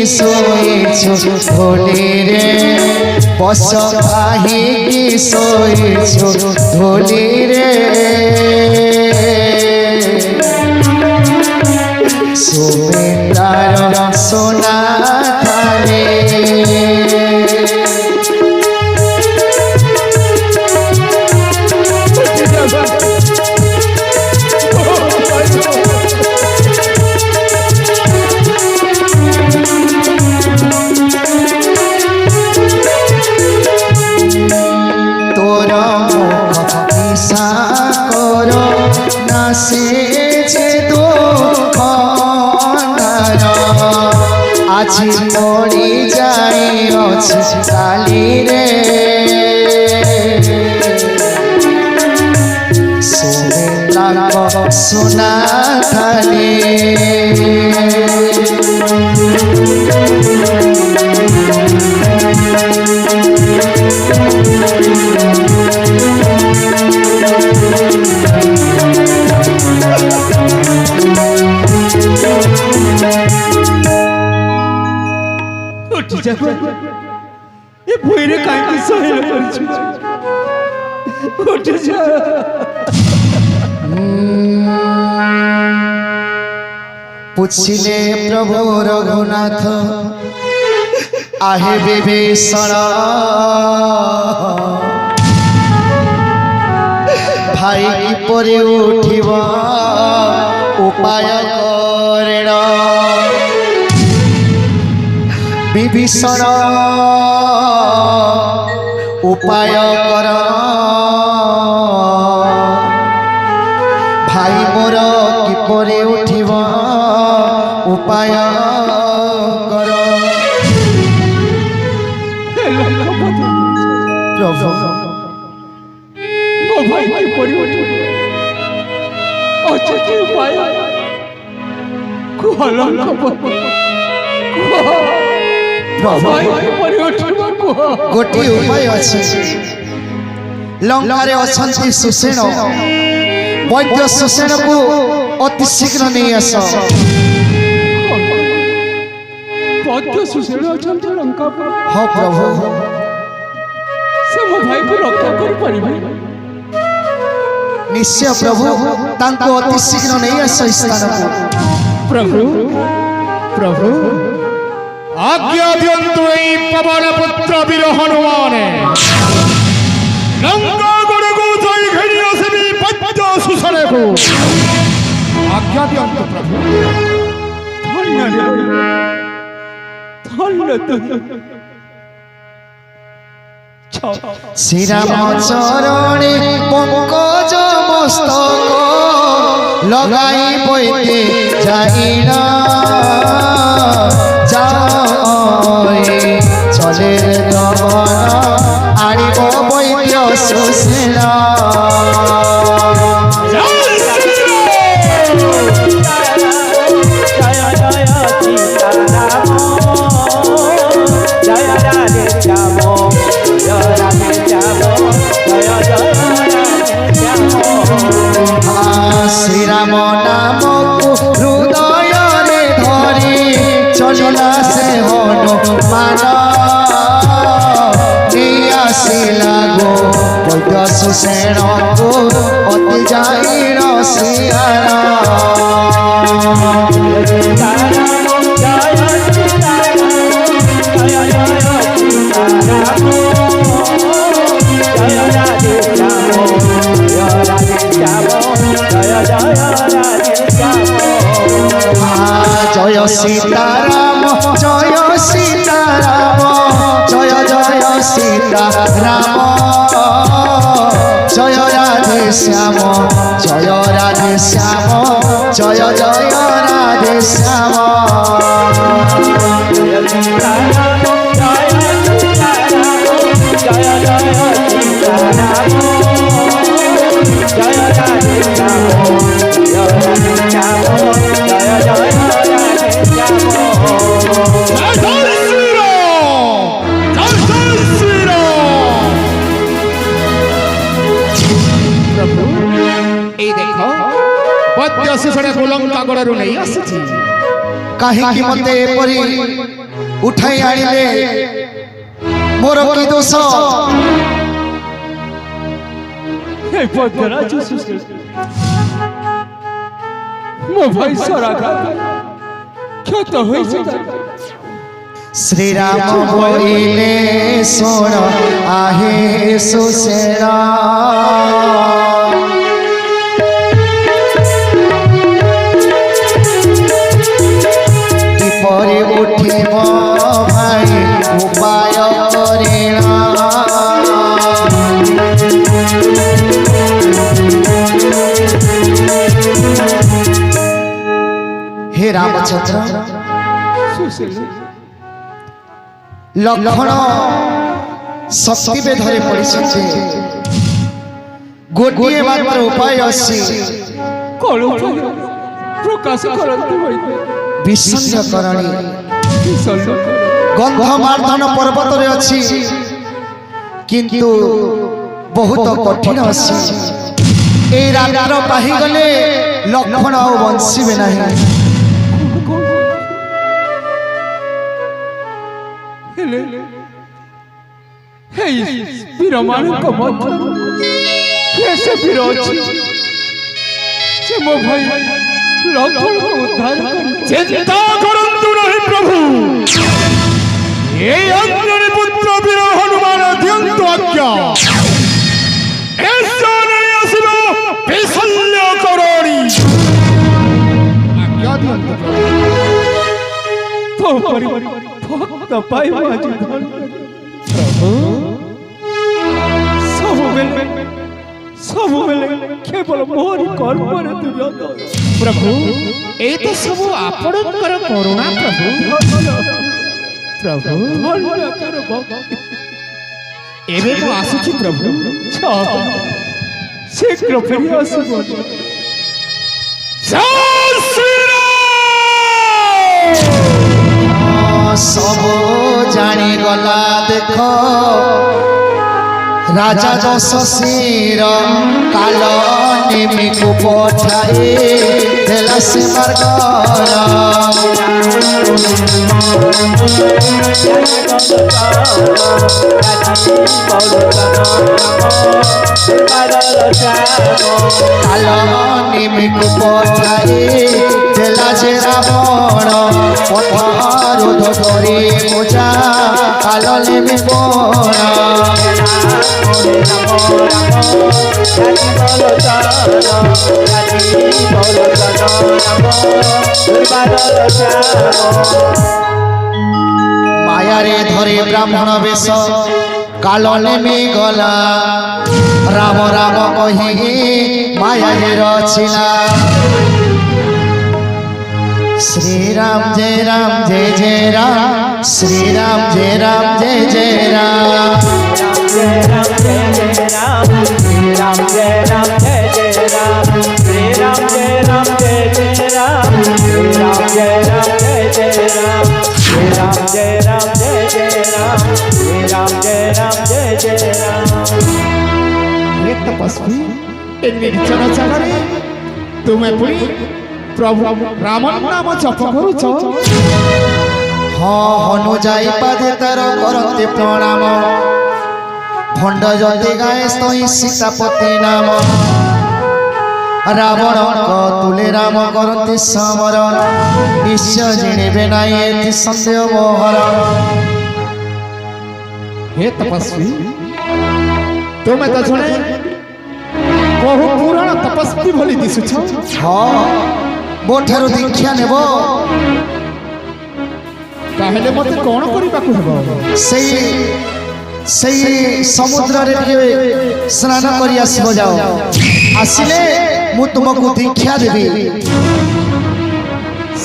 सोईछु धोली रे बस काहीकि सोईछु धोली रे सुमित्रार सोना थाली আজি মরি যাই অছি কালি রে সুমিত্রার সোনা থালি ये भोइरे काहे की सहेल करछु उठ जा पूछिले प्रभु रघुनाथ आहे विभीषण भाई किपरि उठिब उपाय करेण विभीषण उपाय कर भाई मोर किपरि उठिब उपाय कर प्रभु मो भाई किपरि उठिब अच्छा की उपाय कहलन गोटे उपाय अच्छे लंकारे अछंती सुसेन वैद्य सुसेन को अति शीघ्र नहीं आस वैद्य सुसेन अछंती लंका पर हाँ प्रभु से मो भाई को रक्षा कर परिबे निश्चय प्रभु तांको अति शीघ्र नहीं आस स्थान को प्रभु प्रभु आज्ञा दियंतु एई पवन पुत्र वीर हनुमान लंका गड़को जय घेरी असबी पद्य सुसने को आज्ञा दियंतु प्रभु धन्य श्री राम चरणे पंकज मस्तक लगाई बैठे जाइना चले गमन आणिब वैद्य सुसेन श्री राम नाम हृदय रे धरी चलिला से हनुमान आसिला गो वैद्य सुसेन को अति जाई रसियार जय सीताराम जय सीताराम जय जय सीताराम जय राधे श्याम जय राधे श्याम जय जय राधे श्याम वैद्य सुसेन को लंका गड़रू नहीं आसी कहीं मते परी উঠাই আনিলে মোর কি দোষ এই পদ্মরাজ সুশীল ମୋ ଭାଇ ସରାଘାତ କ୍ଷତ ହୋଇଛି। শ্রীরাম বলিলে শোণ আহে সুশেরা কিপরে উঠিব ভাই উপায় ঋণ হে রামচন্দ্র ସୁଶୀଲ লক্ষণ শক্তি বেধরে পড়িছে গোটিয়ে মাত্র উপায় আছে କଳୁ ପ୍ରକାଶ କରନ୍ତୁ ହୋଇବେ ବିଶଲ୍ୟକରଣୀ ବିଶଲ୍ୟ গন্ধমার্দন পর্বতরে ଅଛି কিন্তু বহুত কঠিন আছে এই রাত্র পাহিগলে লক্ষণ ଆଉ বঞ্চিবে ନାହିଁ ହେଲେ ହେଇ ବୀରମାନଙ୍କ ମଧ୍ୟରୁ କିଏ ସେ ବୀର ଅଛି ସେ ମୋ ଭାଇ ଲକ୍ଷ୍ମଣକୁ ଉଦ୍ଧାର କରିବ। চিন্তা করন্তু নাহি প্রভু, এই অঞ্জলি পুত্র বীর হনুমান দিয়ন্তু আজ্ঞা। এসনে আসিল বিশল্য করণী। আজ্ঞা দিয়ন্তু প্রভু। তো পরি ভক্ত পাইব আଜି ଧନ୍ୟ। ପ୍ରଭୁ ସବୁବେଳେ କେବଳ ମୋରି କର୍ମରେ ଦୁର୍ଲଭ। ପ୍ରଭୁ ଏଇ ତ ସବୁ ଆପଣଙ୍କର କରୁଣା ପ୍ରଭୁ। ପ୍ରଭୁ ଧନ୍ୟକର ଭକ୍ତ। ଏବେ ମୁଁ ଆସୁଛି ପ୍ରଭୁ। ଶୀଘ୍ର ଫେରି ଆସିବ। জয় শ্রীরাম। সব জানি গলা দেখ রাজা যশস্বীর কাল নিমিকু পঠাই দেলা সে মার্গর কাল নিমিকু পঠাই দেলা যে রাবণ পথ রোধ করে পূজা কাল নিমি বণ মায়ারে ধরে ব্রাহ্মণ বেশ কাল নেমে গলা রাম রাম কহি মায়ারে রচিলা শ্রীরাম জয় রাম জয় জয় রাম শ্রীরাম জয় রাম জয় জয় রাম हे तपस्वी, ए निर्जन जगरे तुमे पुणी प्रभु रामन नाम जप करुछ। हाँ हनु जाई पादे तार करते प्रणाम भंड जति गाए स्तई सीतापति नाम रावण तुले राम करते समरण निश्चय जिणिबे नाई एति सन्देह मोहरण। हे तपस्वी, तुमे तो जणे बहु पुराण तपस्वी भली दिसुछ। हाँ मोठारु दीक्षा नेब ताहेले मते कोन करिबाकु हेबो? सेई समुद्र रे स्नान करी आसबो जाओ आसिले मु तुमको दीक्षा देबी।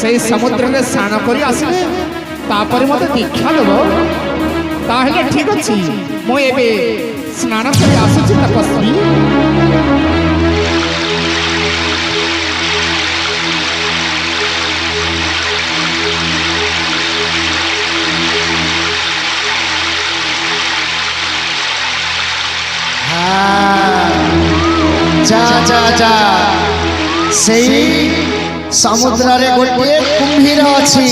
सेई समुद्र रे स्नान करी आसिले तापरे मते दीक्षा देबो? ताहेले ठीक अछि, मु एबे स्नान करी आसुछि तपस्वी। जा जा जा सेई समुद्र रे गोटे कुम्भीर अछि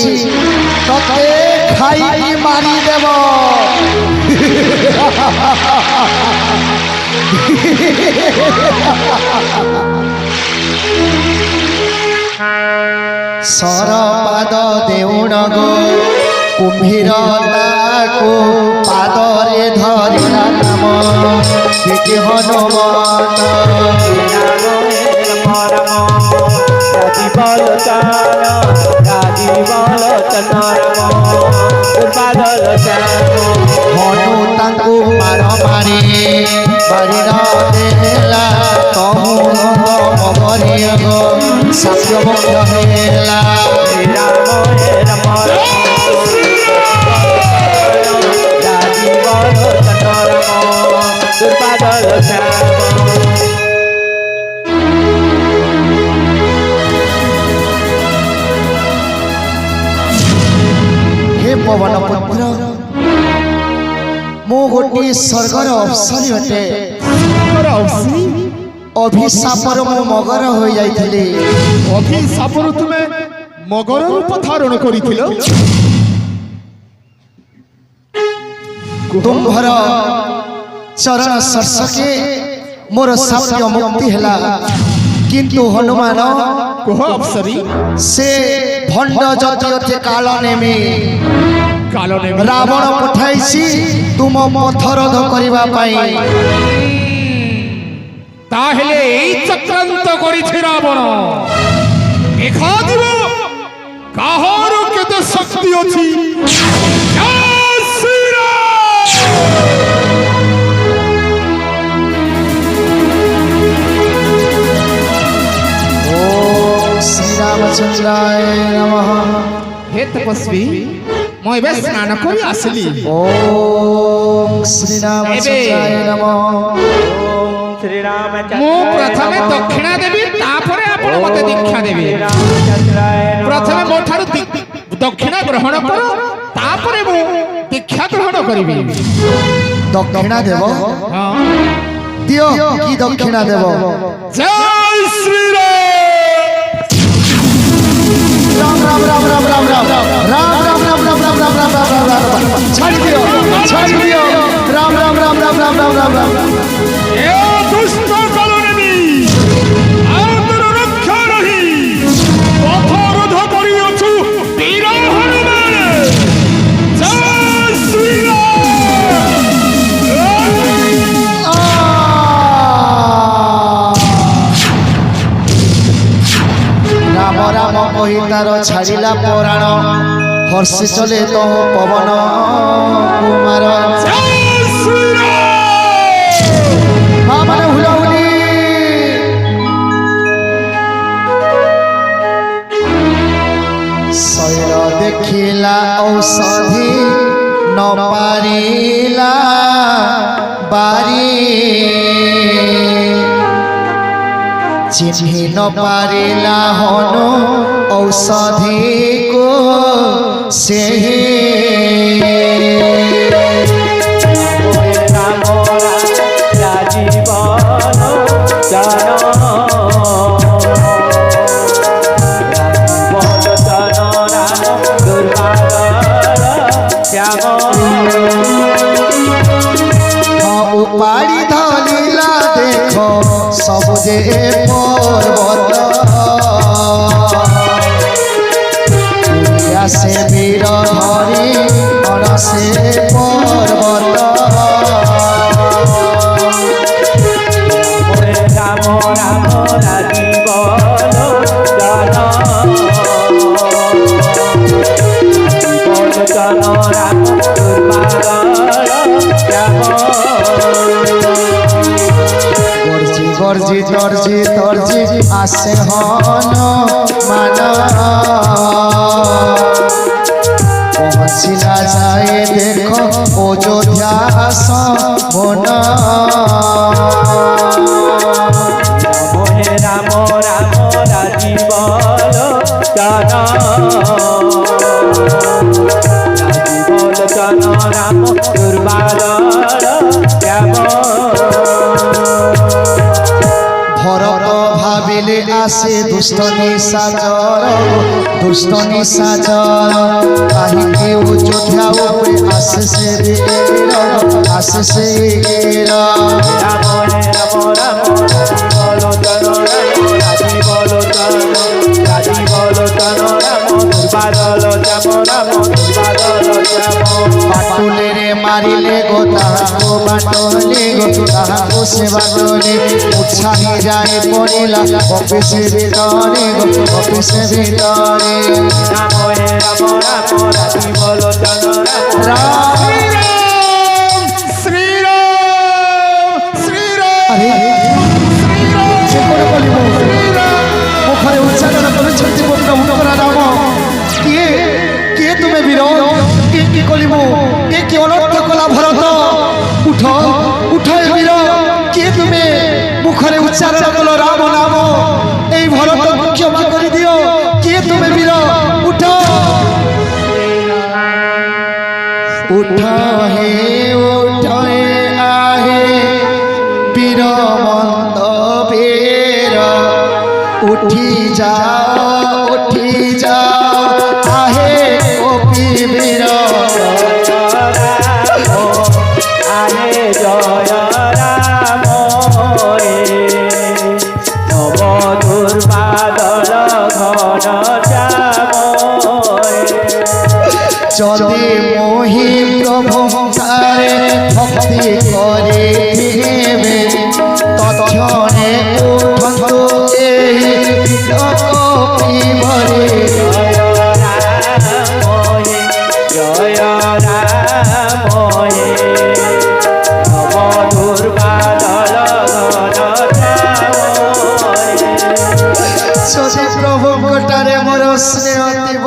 तते ଖାଇକି ମାରିଦେବ। ସରପାଦ ଦେଉଣ ଗୋ କୁମ୍ଭୀର ତାକୁ ପାଦରେ ଧରିଲା ନାମ ଟିକେ ହନୁମାନ। ହନୁ ତାଙ୍କୁ ମାର ମାରି ଦେଲା ତହୁ ମଗରି ସାକ୍ଷ୍ୟ ମଧ୍ୟ ହେଲା। हे पवन पुत्र मो गोटे स्वर्गर अवसरी अटे। अभिशापर मो मगर हो जाइथिली। अभिशापर तुमे मगर रूप धारण करिथिल। तुम्भर चरण स्पर्शके मोर शाप मुक्ति हैला। किंतु हनुमान कह अप्सरी से भंड जति काल नेमी रावण पठाइसी तुम पथरोध करिबा पाई। ताहेले एई चक्रांत करिछि रावण। देखा दिबो काहर केते शक्ति अछि। जय श्री रामचंद्राय नमः। हे तपस्वी मैं बे स्नान करी आसली। ओम श्री रामचंद्राय नमः। मु प्रथमे दक्षिणा देवी तापरे आपण मते दीक्षा देवी। प्रथमे मोठारु दक्षिणा ग्रहण करो तापरे मु दीक्षा ग्रहण करिबी। दक्षिणा देव हां दियो की दक्षिणा देव। जय श्री राम राम राम राम राम राम राम राम राम राम राम राम राम राम राम राम राम छाड़ दियो राम राम राम राम राम राम राम राम। ए दुष्ट कलनेमी आंतर रक्षा रही पथरोध करियछु वीर हनुमान। जय श्री राम राम कही तार छाड़िला पुराण हर्षि चले तो पवन कुमार। शैल देखिला औषधि न पारिला बारी चिन्हि न पारिला हनु औषधि को से उपाड़ी धलिला देख सबुजे पर्वत से वीर धरी अणसे पर्वत। राम राम राजीव जन राम गरजी तर्जी तर्जी आसे हन मान पहुँचला जाए देख अयोध्या मन। राम राम राजीव जन राम दुर्बार भरत भाविले ভাবিলে আসে দুষ্ট নিশাচর দুষ্ট নিশাচর কাহিকে অযোধ্যা উপরে আসে সে বীর আসে সে বীর রাম রাম রাম বলোচন রাজীব লোচন রাজীব লোচন রাম দুর্বাদল শ্যাম রাম দুর্বাদল শ্যাম বাটুলে রে মারিলে গো তাহাকো বাটলে গো তাহাকো সে বাটলে উৎসাহী যায় পড়িলা অফিসে ভিতরে গো অফিসে ভিতরে রাম রাম রাম রাজীব লোচন রাম আরে যে করে বলিব মুখরে উচ্চারণ করেছেন প্রভু করা রাম কে কে তুমি বীর কে কি কলিব কে কি অনর্থ কলা ভরত উঠ উঠ এ বীর কে তুমি মুখরে উচ্চারণ কল রাম নাম এই ভরত ক্ষমা করে দিও কে তুমি বীর উঠ উঠ হে উঠ হে আহে বীর মন্দ বীর উঠি যাও আহে কপি বীর আহে জয় রাম নব দুর্বাদল ঘন শ্যাম যদি মোহি প্রভু তারে ভক্তি করে দিবে তৎক্ষণে উঠন্তু এই কপি ভরে জয় রাম নব দুর্বাদল ঘন শ্যাম যদি প্রভু গোটারে মোর স্নেহ দিব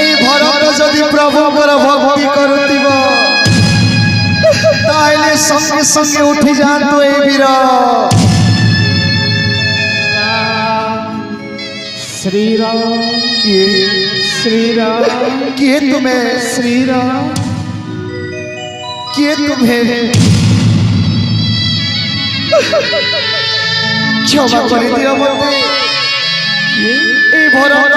এই ভরত যদি প্রভুଙ୍କର ভক্তি করুথিব তাহলে সঙ্গে সঙ্গে উঠি যাଆନ୍ତୁ এই বীর শ্রীরাম কিଏ শ্রীরাম କିଏ ତୁମେ শ্রীরাম କିଏ ତୁମେ ক্ষমা করে দিও মতে এই ভরত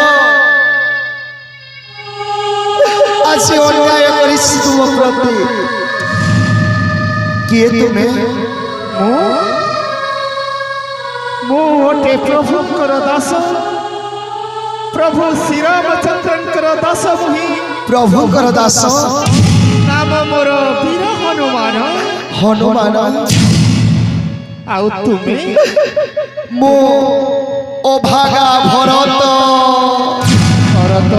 আজ অন্যায় করিছি তুম প্রতি কিଏ ତୁମେ ମୁଁ ଗୋଟେ ପ୍ରଭୁଙ୍କର ଦାସ ପ୍ରଭୁ ଶ୍ରୀରାମଚନ୍ଦ୍ରଙ୍କର ଦାସ ମୁହିଁ ପ୍ରଭୁଙ୍କର ଦାସ ନାମ ମୋର ବୀର ହନୁମାନ ହନୁମାନ ଆଉ ତୁମେ ମୁଁ ଅଭାଗା ଭରତ ଭରତ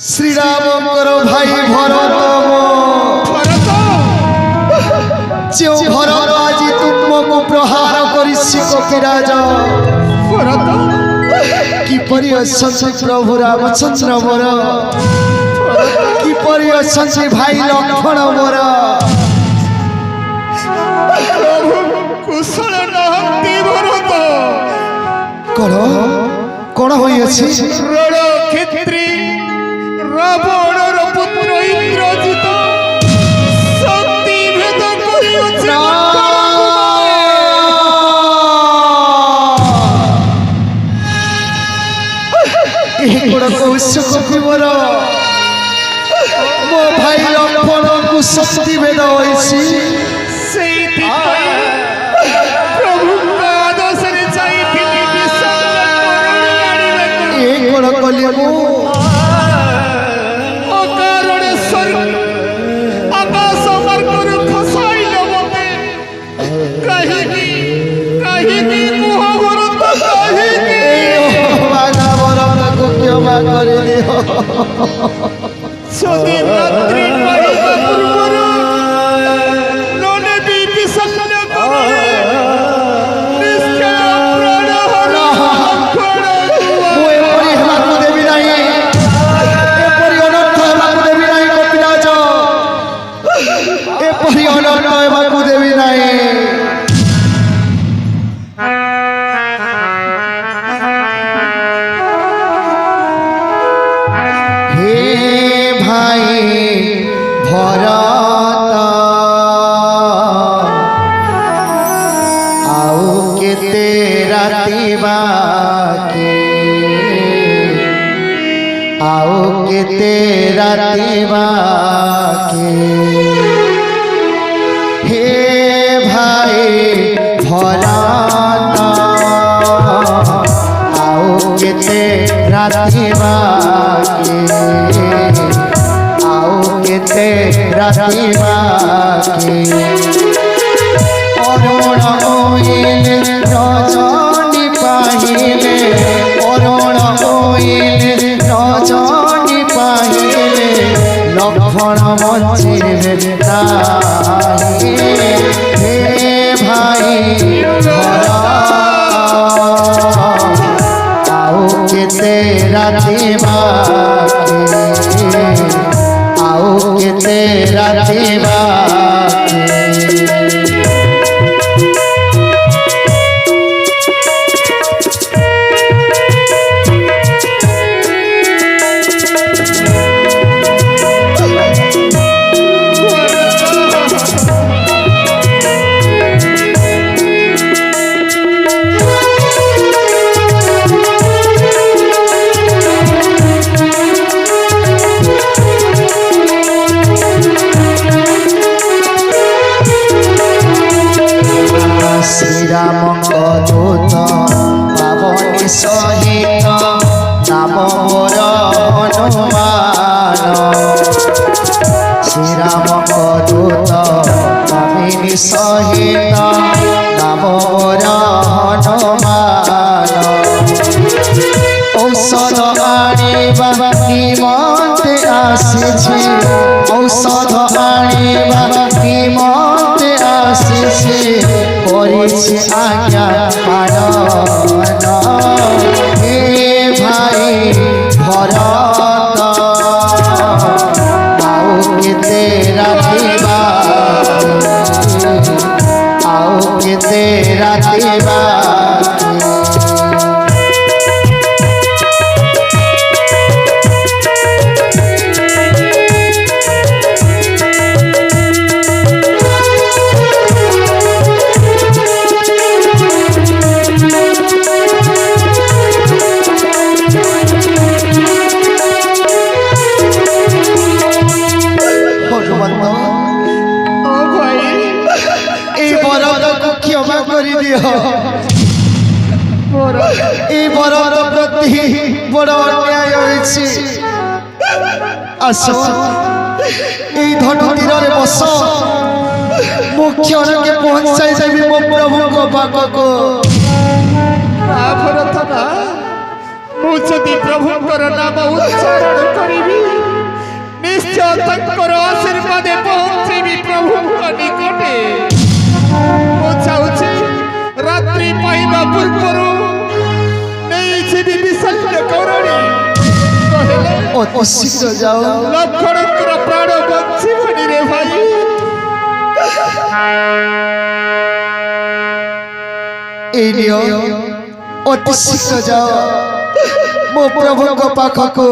ଶ୍ରୀରାମଙ୍କର ଭାଇ ଭରତ ଭରତ ଯେଉଁ ଭରତ ଆଜି ତୁମକୁ ପ୍ରହାର କରିଛି କପିରାଜ ଭରତ କିପରି ଅଛନ୍ତି ପ୍ରଭୁ ରାମଚନ୍ଦ୍ର ମୋର କିପରି ଅଛନ୍ତି ଭାଇ ଲକ୍ଷ୍ମଣ ମୋର ପ୍ରଭୁ କୁଶଳ ନାହାନ୍ତି ଭରତ କଣ ହୋଇଅଛି ରଣ କ୍ଷେତ୍ରୀ ରାବଣର ପୁତ୍ର ଇନ୍ଦ୍ରଜିତ ଶକ୍ତି ଭେଦ କରିଅଛି ଏହି କୋଣ କହୁଛ କପି ମୋର ମୋ ଭାଇ ଲକ୍ଷ୍ମଣଙ୍କୁ ଶକ୍ତି ଭେଦ ହୋଇଛି ସେଇଥିପାଇଁ ପ୍ରଭୁଙ୍କ ଆଦେଶରେ ଯାଇଥିଲି ବିଷାଦ କରଣ ଆଣିବାକୁ ଏ କୋଣ କଲି ମୁଁ ଅକାରଣେ ଆକାଶ ମାର୍ଗରୁ ଖସାଇଲ ମତେ କାହିଁକି କାହିଁକି କୁହ ଭରତ କାହିଁକି ବାଗା ବରକୁ କ୍ଷମା କରିଦିଅ ଯଦି ରାତ୍ରି ପାଇବା ପୂର୍ବରୁ ନନେ ବି ବିଷାଦ କରେ ନିଶ୍ଚୟ ପ୍ରାଣ ହର ମୁଁ ଏପରି ହେବାକୁ ଦେବି ନାହିଁ ଏପରି ଅନର୍ଥ ହେବାକୁ ଦେବି ନାହିଁ କପିରାଜ ଏପରି ଅନର୍ଥ ହେବାକୁ ଦେବି ନାହିଁ হে ভাই ভরত बाकी आओ केते राति बाकी हे भाई भरात आओ केते राति बाकी आओ केते राति बाकी অরুণ হইলে রজনী পাহিলে অরুণ হইলে রজনী পাহিলে লক্ষণ মঞ্চিবে তাহি হে ভাই আও কেতে রাতি বাকি আও কেতে রাতি বাকি শ্রীরামঙ্গ দূত পাবনী সহিত নাম মোর হনুমান শ্রীরামঙ্গ দূত পাবনী সহিত নাম মোর হনুমান ঔষধ আনিবা নিমন্তে আসিছি ঔষধ আনিবা নিমন্তে আসিছি করেছি আজ্ঞা পালন হে ভাই ভরত আও কেতে রাতি বাকি আও কেতে রাতি বাকি এই বরদ প্রতি বড় অন্যায় হয়েছে আস এই ধনু তীরে বস মুখ্যকে পৌঁছাই দেবী মো প্রভুଙ୍କ পাখକୁ ভরত না ମୁଁ ଯଦି ପ୍ରଭୁଙ୍କର ନାମ ଉଚ୍ଚାରଣ କରିବି ନିଶ୍ଚୟ ତାଙ୍କର ଆଶୀର୍ବାଦ ପହଞ୍ଚିବି ପ୍ରଭୁଙ୍କ ନିକଟେ ମୁଁ ଚାହୁଁଛି ରାତ୍ରି ପାଇବା ପୂର୍ବରୁ ନେଇଯିବି ବିଷଣ୍ଣ କରଣୀ କହିଲେ অতি শীঘ্র যাও ଲକ୍ଷ୍ମଣଙ୍କର ପ୍ରାଣ ବଞ୍ଚିବନି ରେ ଭାଇ এই নিয় অতি শীঘ্র যাও ମୋ ପ୍ରଭୁଙ୍କ ପାଖକୁ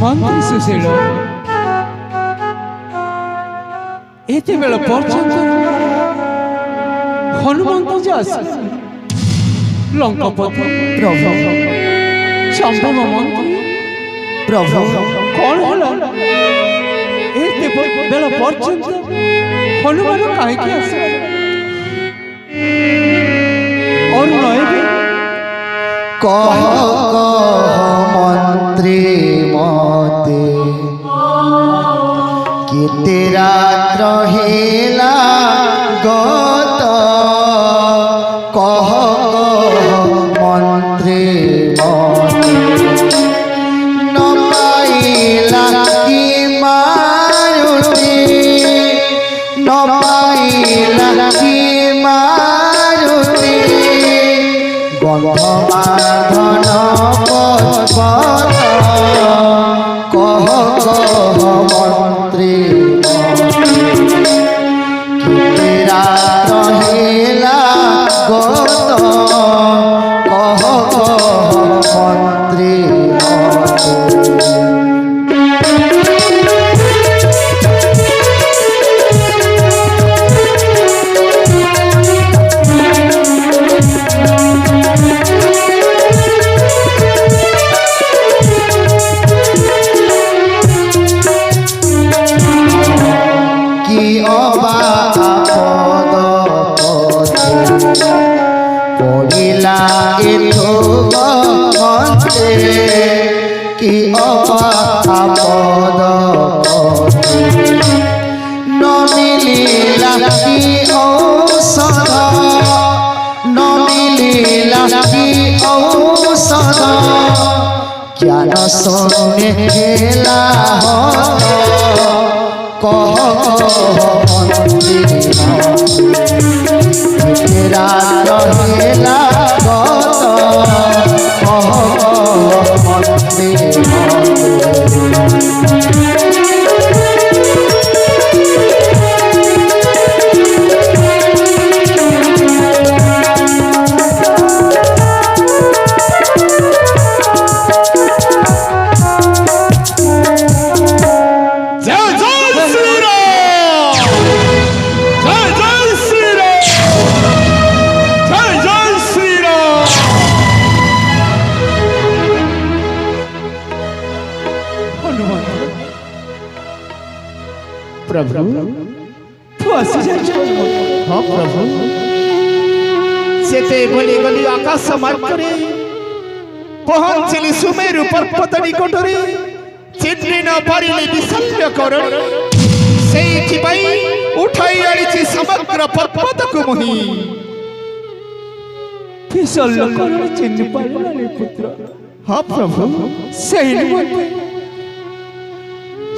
ମନ୍ତ୍ରୀ ସୁଶୀଳ ଏତେବେଳ ପର୍ଯ୍ୟନ୍ତ ହନୁମନ୍ତ ଯେ ଆସି ଲଙ୍କପତି ପ୍ରଭୁ ସମ୍ଭବ ମନ୍ତ୍ରୀ ପ୍ରଭୁ କଣ ହେଲା ଏତେ ବେଳ ପର୍ଯ୍ୟନ୍ତ ହନୁମାନ କାହିଁକି ଆସି ଅରୁଣ ଏବେ কহ মন্ত্রী মতে কেতে রাত হেলা গত কহ মন্ত্রী মতে ন পাইলা কি মারুতি ন পাইলা কি মারুতি গন্ধমাধন পদ্মত কহ কহ মন্ত্রী কেতে রাত হেলা গত কহ মন্ত্রী কি অবাপদ পড়িলা এলো মন্ত্রে কি অবাপদ ন মিলিলা কি ঔষধ ন মিলিলা কি ঔষধ জ্ঞান শূন্য খেলা কহ মেরা রহেলা গত কহ মন্দির प्रभु तू आसी जाइछ हाँ प्रभु सेते गली गली आकाश मार्गरे पहुंचली सुमेरु पर्वत निकटरे चिन्हि न पारिले विशल्य करणी सेठी पई उठाई आनिछि समग्र पर्वत को मोहि फिसल कर चिन्ह पाइला रे पुत्र हाँ प्रभु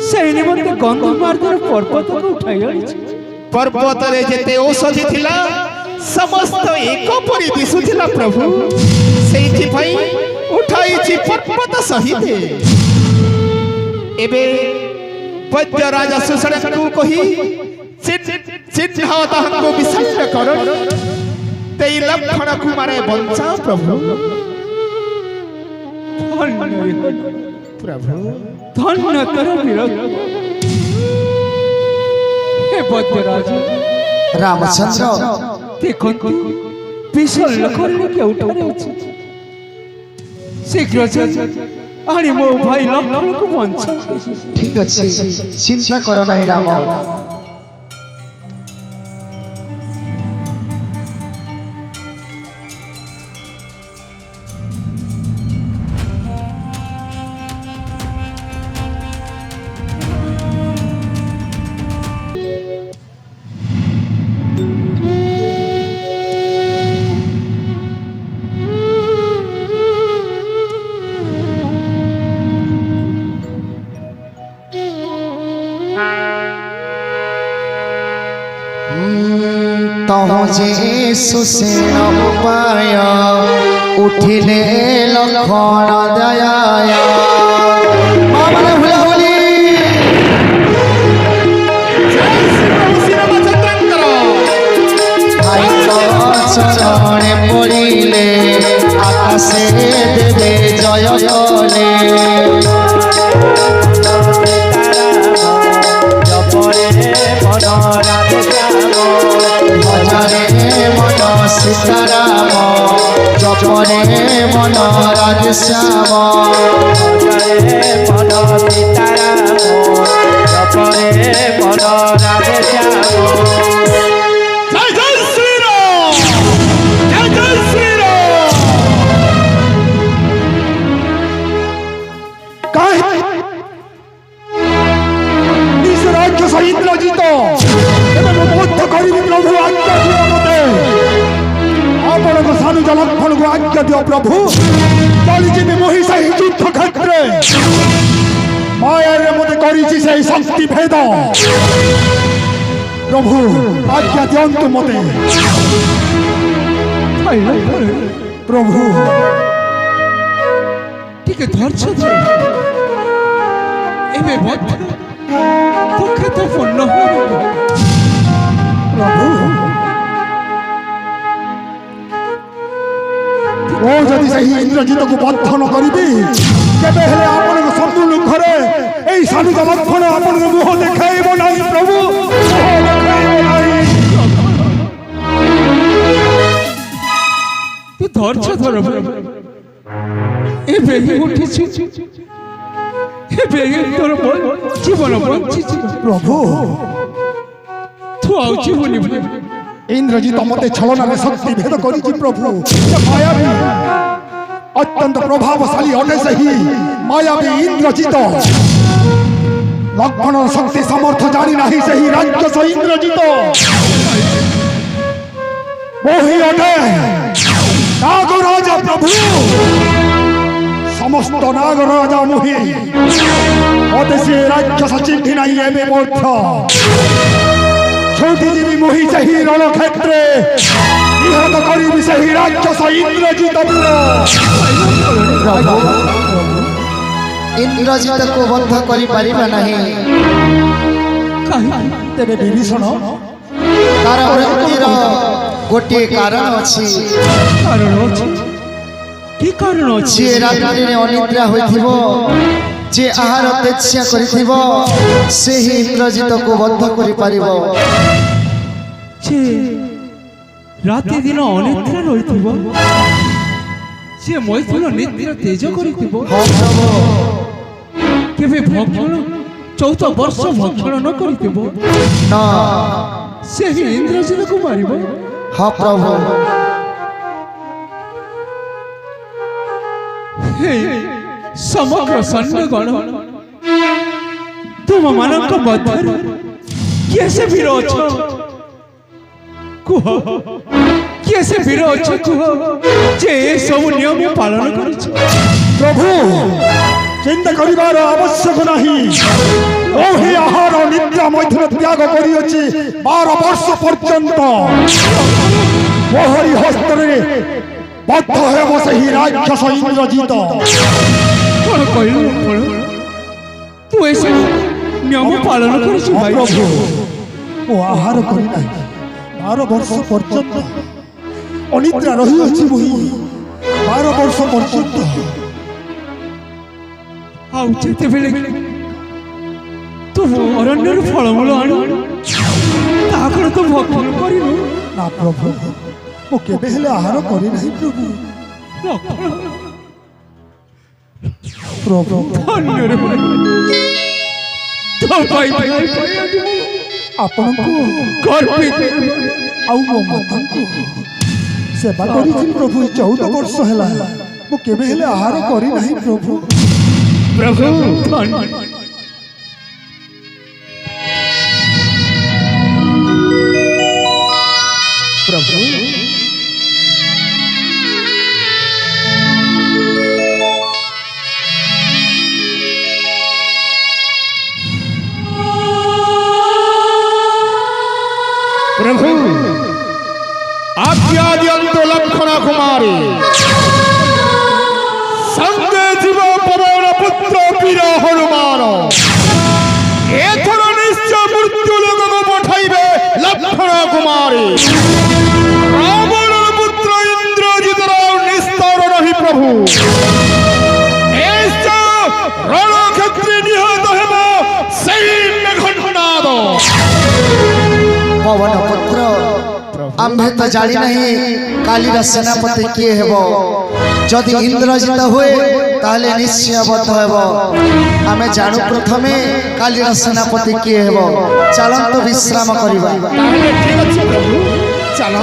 সেই নিমন্তে গন্ধমার্গের পর্বতকে উঠাই আনিছি पर्वत रे जेते औषधि थिला समस्त एक परि दिसुथिला प्रभु सेठी पई उठाईछि पर्वत सहित एबे वैद्य राजा सुषणक को कही चिन्ह ताहको विशल्य करणी तेई लक्षण कुमारे बंचा प्रभु प्रभु ধন্য তোর বিরক্ত হে বৈদ্যরাজ রামচন্দ্র দেখুন বিশাল লক্ষণে কে উঠারে আছে শীঘ্র আরে মো ভাই লক্ষণকে বঞ্চা ঠিক আছে চিন্তা করো নাই রাম तहुजे सुसेन उपाय उठिले लक्षण दयाय मामले हुलाहुली भाई चरणे पड़िले आकाशे देवे जय कले भजरे मन सीताराम जपरे मन राधश्याम भजरे मन सीताराम जपरे मन राधश्याम जय जय श्री राम जय जय श्री राम নিজ রাজ্য সহিত রচিত এবং বৌদ্ধ করিবি প্রভু আজ্ঞা দিও মতে আপনার সানুজ লক্ষণকে আজ্ঞা দিও প্রভু চলিଯିବି মহিষা এই যুদ্ধ ক্ষেত্রে মায়ের মধ্যে করিছি সেই শক্তি ভেদ প্রভু আজ্ঞা দিয়ন্তু মতে প্রভু ଟିକେ ଧୈର୍ଯ୍ୟ ଧର ଏବେ ମଧ୍ୟ ଦୁଃଖେ ତ ପୂର୍ଣ୍ଣ ହେବ প্রভু ଓ ଯଦି ସେହି ଇନ୍ଦ୍ରଜିତକୁ ବଦ୍ଧ ନ କରିବି କେବେ ହେଲେ ଆପଣଙ୍କ ଶତ୍ରୁ ଘରେ ଏଇ ସାନୁଜ ଲକ୍ଷ୍ମଣ ଆପଣଙ୍କ ମୁହଁ ଦେଖାଇବ ନାହିଁ ପ୍ରଭୁ, ମୁହଁ ଦେଖାଇବ ନାହିଁ। ତୁ ଧୈର୍ଯ୍ୟ ଧର ଏବେ ହିଁ ଉଠିଛୁ, ଏବେ ହିଁ ତୋର ଜୀବନ ବଞ୍ଚିଛି ପ୍ରଭୁ ତୁ ଆଉ ଯିବୁନି। ଇନ୍ଦ୍ରଜିତ ମତେ ଛଳନାରେ ଶକ୍ତି ଭେଦ କରିଛି ପ୍ରଭୁ। ସେ ମାୟାବୀ ଅତ୍ୟନ୍ତ ପ୍ରଭାବଶାଳୀ ଅଟେ ସେହି ମାୟାବୀ ଇନ୍ଦ୍ରଜିତ। ଲକ୍ଷ୍ମଣର ଶକ୍ତି ସମର୍ଥ ଜାଣି ନାହିଁ ସେହି ରାକ୍ଷସ ଇନ୍ଦ୍ରଜିତ। ମୋହି ଅଟେ ନାଗରାଜ ପ୍ରଭୁ, ସମସ୍ତ ନାଗରାଜା ମୋହି। ମତେ ସେ ରାକ୍ଷସ ଚିହ୍ନି ନାହିଁ ଏବେ ମଧ୍ୟ। ଛୁଟିଯିବି ମୋହି ସେହି ରଣକ୍ଷେତ୍ରେ, ନିହତ କରିବି ସେହି ରାକ୍ଷସ ଇନ୍ଦ୍ରଜିତ। ପ୍ରଭୁ ଇନ୍ଦ୍ରଜିତକୁ ବନ୍ଧ କରିପାରିବା ନାହିଁ। ତେବେ ବିଭୀଷଣ ତାର ମୃତ୍ୟୁର ଗୋଟିଏ କାରଣ ଅଛି। କାରଣ ଅଛି? କି କାରଣ ଅଛି? ଯିଏ ରାତ୍ରିରେ ଅନିଦ୍ରା ହୋଇଥିବ, ଯିଏ ଆହାର ତ୍ୟାଜ୍ୟ କରିଥିବ, ସେହି ଇନ୍ଦ୍ରଜିତକୁ ବନ୍ଧ କରିପାରିବ। ଯେ ରାତି ଦିନ ଅନିଦ୍ରା ରହିଥିବ, ସିଏ ମୈଥୁନ ନିତ୍ୟ ତେଜ କରିଥିବ, ହଁ ପ୍ରଭୁ, କେବେ ଭକ୍ଷଣ 14 ବର୍ଷ ଭକ୍ଷଣ ନ କରିଥିବ, ନା ସେହି ଇନ୍ଦ୍ରଜିତକୁ ମାରିବ। ହଁ ପ୍ରଭୁ, ହେ ସମଗ୍ର ସୈନ୍ୟଗଣ, ତୁମମାନଙ୍କ ମଧ୍ୟରୁ କିଏ ସେ ବୀର ଅଛ? କୁହ, କିଏ ସେ ବୀର ଅଛ କୁହ ଯେ ସବୁ ନିୟମ ପାଳନ କରୁଛ? ପ୍ରଭୁ ଚିନ୍ତା କରିବାର ଆବଶ୍ୟକ ନାହିଁ। ଓହି ଆହାର ନିଦ୍ରା ମୈଥୁନ ତ୍ୟାଗ କରିଅଛି 12 ବର୍ଷ ପର୍ଯ୍ୟନ୍ତ। ମୋହରି ହସ୍ତରେ ବଦ୍ଧ ହେବ ସେହି ରାକ୍ଷସ ଇନ୍ଦ୍ରଜିତ। କଣ କହିଲୁ? ତୁ ଏସବୁ ନିୟମ ପାଳନ କରୁଛୁ ଭାଇ? ପ୍ରଭୁ ମୁଁ ଆହାର କରିନାହିଁ 12 ବର୍ଷ ପର୍ଯ୍ୟନ୍ତ। ଅନିଦ୍ରା ରହିଅଛି ମୋହି 12 ବର୍ଷ ପର୍ଯ୍ୟନ୍ତ। ଆଉ ଯେତେବେଳେ ତୁ ଅରଣ୍ୟରୁ ଫଳମୂଳ ଆଣୁ, ତାହା କଣ ତୁ ଭକ୍ଷଣ କରିବୁ? ନା ପ୍ରଭୁ ମୁଁ କେବେ ହେଲେ ଆହାର କରିନାହିଁ ପ୍ରଭୁ। ପ୍ରଭୁ ଧନ୍ୟରେ ଭାଇ, ତୋ ଭାଇ ଆପଣଙ୍କୁ ଗର୍ବିତ। ଆଉ ମୋ ମାତାଙ୍କୁ ସେବା କରିଛି ପ୍ରଭୁ 14 ବର୍ଷ ହେଲା। ମୁଁ କେବେ ହେଲେ ଆହାର କରିନାହିଁ ପ୍ରଭୁ। ପ୍ରଭୁ ପ୍ରଭୁ प्रभु आज्ञा दियंतु लक्षण कुमारी संगे जीव पवन पुत्र वीर हनुमान एथर निश्चय मृत्यु लोक को पठाइबे लक्षण कुमारी। रावण पुत्र इंद्रजित निस्तार नहीं प्रभु रणक्षेत्री निहत हेब सही मेघनाद। पवन पुत्र आम्भे तो जानी नहीं कालीर सेनापति किए हेबो। जदि इंद्रजित हुए ताले निश्चय बद्ध हेबो। आमे जानू प्रथमे कालीर सेनापति किए हेबो। चलंतु विश्राम करिबा। ठीक अच्छे प्रभु चलो।